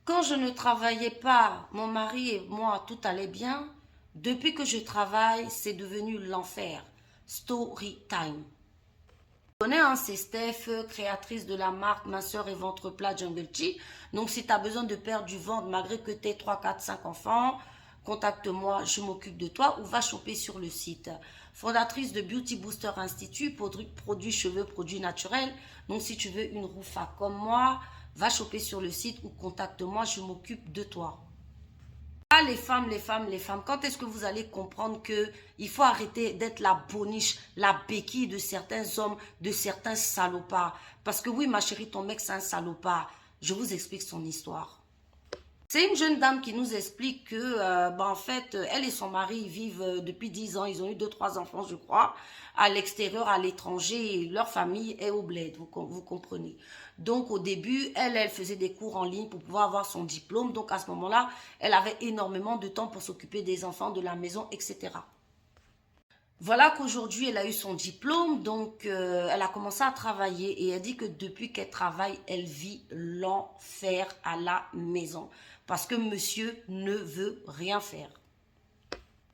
Quand je ne travaillais pas, mon mari et moi, tout allait bien. Depuis que je travaille, c'est devenu l'enfer. Story time. Je connais, hein, c'est Steph, créatrice de la marque Minceur et Ventre Plat Jungle Tea. Donc, si tu as besoin de perdre du ventre, malgré que tu aies 3, 4, 5 enfants, contacte-moi, je m'occupe de toi ou va choper sur le site. Fondatrice de Beauty Booster Institute, produits cheveux, produits naturels. Donc, si tu veux une roufa comme moi, va choper sur le site ou contacte-moi, je m'occupe de toi. Ah, les femmes, quand est-ce que vous allez comprendre que il faut arrêter d'être la boniche, la béquille de certains hommes, de certains salopards? Parce que oui, ma chérie, ton mec, c'est un salopard. Je vous explique son histoire. C'est une jeune dame qui nous explique que, en fait, elle et son mari vivent depuis 10 ans. Ils ont eu 2, 3 enfants, je crois, à l'extérieur, à l'étranger. Et leur famille est au bled, vous comprenez. Donc, au début, elle faisait des cours en ligne pour pouvoir avoir son diplôme. Donc, à ce moment-là, elle avait énormément de temps pour s'occuper des enfants, de la maison, etc. Voilà qu'aujourd'hui, elle a eu son diplôme, donc elle a commencé à travailler et elle dit que depuis qu'elle travaille, elle vit l'enfer à la maison parce que monsieur ne veut rien faire.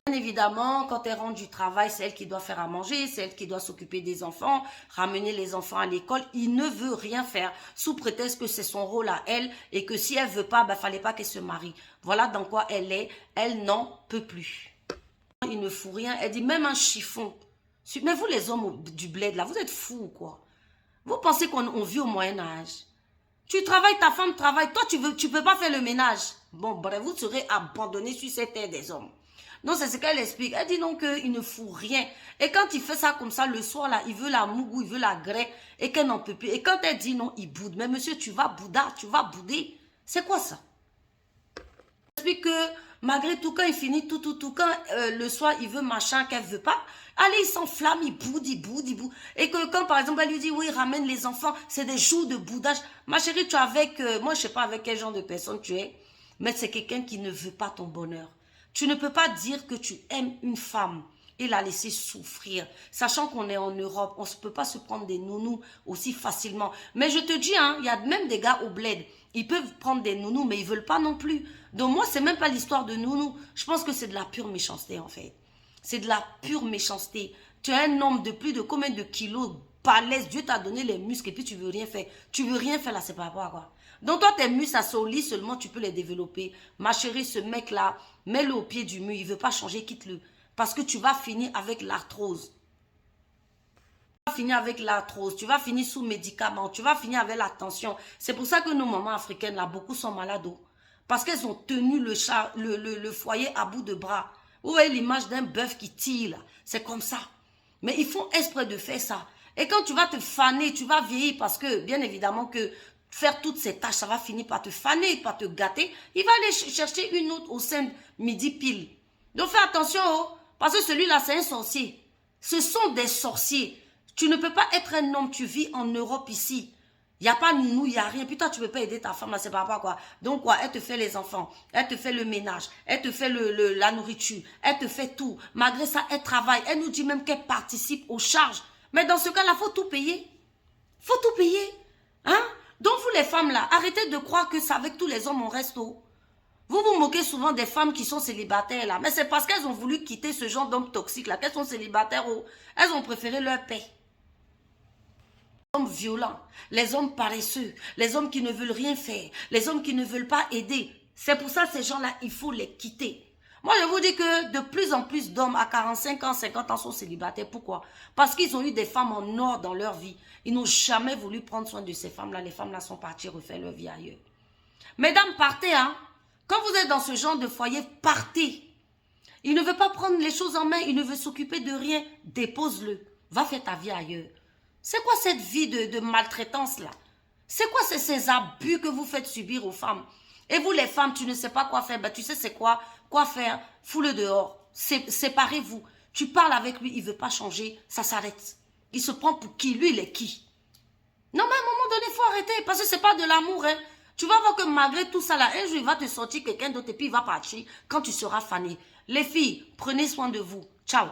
Bien évidemment, quand elle rentre du travail, c'est elle qui doit faire à manger, c'est elle qui doit s'occuper des enfants, ramener les enfants à l'école. Il ne veut rien faire sous prétexte que c'est son rôle à elle et que si elle veut pas, fallait pas qu'elle se marie. Voilà dans quoi elle est, elle n'en peut plus. Il ne fout rien. Elle dit même un chiffon. Mais vous les hommes du bled là, vous êtes fous quoi. Vous pensez qu'on vit au Moyen-Âge? Tu travailles, ta femme travaille, toi tu peux pas faire le ménage. Bon, bref, vous serez abandonné sur cette terre des hommes. Donc c'est ce qu'elle explique. Elle dit donc qu'il ne fout rien. Et quand il fait ça comme ça, le soir là, il veut la mougou, il veut la grêle et qu'elle n'en peut plus. Et quand elle dit non, il boude. Mais monsieur, tu vas bouder. C'est quoi ça? Explique que malgré tout, quand il finit tout, quand le soir, il veut machin qu'elle veut pas, allez, il s'enflamme, il boude. Et que quand, par exemple, elle lui dit, oui, ramène les enfants, c'est des jours de boudage. Ma chérie, tu es avec, moi, je sais pas avec quel genre de personne tu es, mais c'est quelqu'un qui ne veut pas ton bonheur. Tu ne peux pas dire que tu aimes une femme et la laisser souffrir, sachant qu'on est en Europe, on ne peut pas se prendre des nounous aussi facilement. Mais je te dis, hein, il y a même des gars au bled, ils peuvent prendre des nounous, mais ils ne veulent pas non plus. Donc moi, c'est même pas l'histoire de nounous. Je pense que c'est de la pure méchanceté, en fait. C'est de la pure méchanceté. Tu as un homme de plus de combien de kilos, balèze, Dieu t'a donné les muscles et puis tu veux rien faire. Tu veux rien faire là, c'est pas quoi. Donc toi, tes muscles, ça au lit seulement, tu peux les développer. Ma chérie, ce mec-là, mets-le au pied du mur, il veut pas changer, quitte-le. Parce que tu vas finir avec l'arthrose. Tu vas finir avec l'arthrose, tu vas finir sous médicaments, tu vas finir avec la tension. C'est pour ça que nos mamans africaines, là, beaucoup sont malades. Parce qu'elles ont tenu le foyer à bout de bras. Vous voyez l'image d'un bœuf qui tire, c'est comme ça. Mais ils font exprès de faire ça. Et quand tu vas te faner, tu vas vieillir parce que, bien évidemment, que faire toutes ces tâches, ça va finir par te faner, par te gâter. Il va aller chercher une autre au sein de midi pile. Donc fais attention, parce que celui-là, c'est un sorcier. Ce sont des sorciers. Tu ne peux pas être un homme, tu vis en Europe ici. Il n'y a pas de nounou, il n'y a rien. Puis toi, tu ne peux pas aider ta femme, là, c'est pas quoi. Donc quoi, elle te fait les enfants, elle te fait le ménage, elle te fait la nourriture, elle te fait tout. Malgré ça, elle travaille. Elle nous dit même qu'elle participe aux charges. Mais dans ce cas-là, il faut tout payer. Il faut tout payer. Hein? Donc vous les femmes là, arrêtez de croire que c'est avec tous les hommes on reste haut. Vous vous moquez souvent des femmes qui sont célibataires là. Mais c'est parce qu'elles ont voulu quitter ce genre d'hommes toxiques là, qu'elles sont célibataires haut. Elles ont préféré leur paix. Les hommes violents, les hommes paresseux, les hommes qui ne veulent rien faire, les hommes qui ne veulent pas aider. C'est pour ça ces gens-là, il faut les quitter. Moi, je vous dis que de plus en plus d'hommes à 45 ans, 50 ans sont célibataires. Pourquoi? Parce qu'ils ont eu des femmes en or dans leur vie. Ils n'ont jamais voulu prendre soin de ces femmes-là. Les femmes-là sont parties refaire leur vie ailleurs. Mesdames, partez, hein. Quand vous êtes dans ce genre de foyer, partez. Il ne veut pas prendre les choses en main. Il ne veut s'occuper de rien. Dépose-le. Va faire ta vie ailleurs. C'est quoi cette vie de maltraitance-là? C'est quoi ces abus que vous faites subir aux femmes? Et vous, les femmes, tu ne sais pas quoi faire. Tu sais c'est quoi? Quoi faire? Fous-le dehors. Séparez-vous. Tu parles avec lui, il ne veut pas changer. Ça s'arrête. Il se prend pour qui? Lui, il est qui? Non, mais à un moment donné, il faut arrêter. Parce que ce n'est pas de l'amour. Hein. Tu vas voir que malgré tout ça, là, un jour, il va te sortir quelqu'un d'autre et puis il va partir quand tu seras fané. Les filles, prenez soin de vous. Ciao.